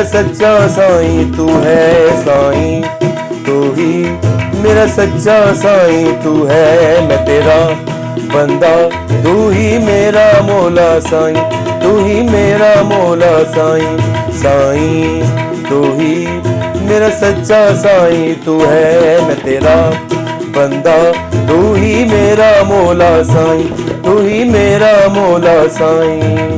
सच्चा साईं तू है साईं, तू ही मेरा सच्चा साईं तू है। मैं तेरा बंदा, तू ही मेरा मौला साईं, तू ही मेरा मौला साईं। साईं तू ही मेरा सच्चा साईं तू है। मैं तेरा बंदा, तू ही मेरा मौला साईं, तू ही मेरा मौला साईं।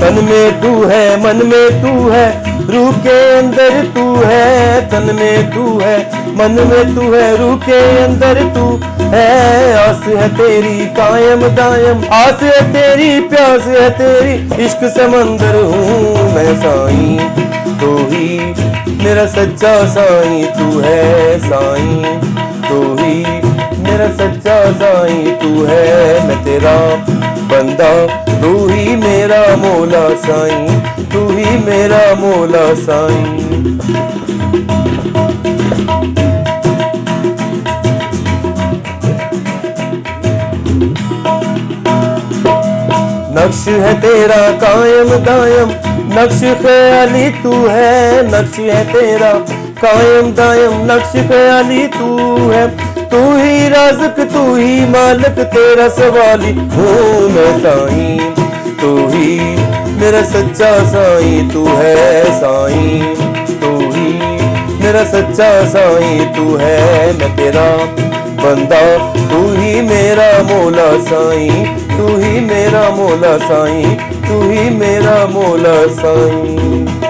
तन में तू है, मन में तू है, रूह के अंदर तू है। तन में तू है, मन में तू है, रूह के अंदर तू है। आस है तेरी कायम दायम, आस है तेरी, प्यास है तेरी, इश्क समंदर हूँ मैं साईं। तू ही मेरा सच्चा साईं तू है साईं, तू ही मेरा सच्चा साईं तू है। मैं तेरा बंदा, तू ही मेरा मौला साईं, तू ही मेरा मौला साईं। नक्श है तेरा कायम दायम, नक्श ख्याली तू है। नक्श है तेरा कायम दायम, नक्श ख्याली तू है। तू ही राज़िक, तू ही मालिक, तेरा सवाली हूँ मैं साईं। तू ही मेरा सच्चा साईं तू है साईं, तू ही मेरा सच्चा साईं तू है। मैं तेरा बंदा, तू ही मेरा मौला साईं, तू ही मेरा मौला साईं, तू ही मेरा मौला साईं।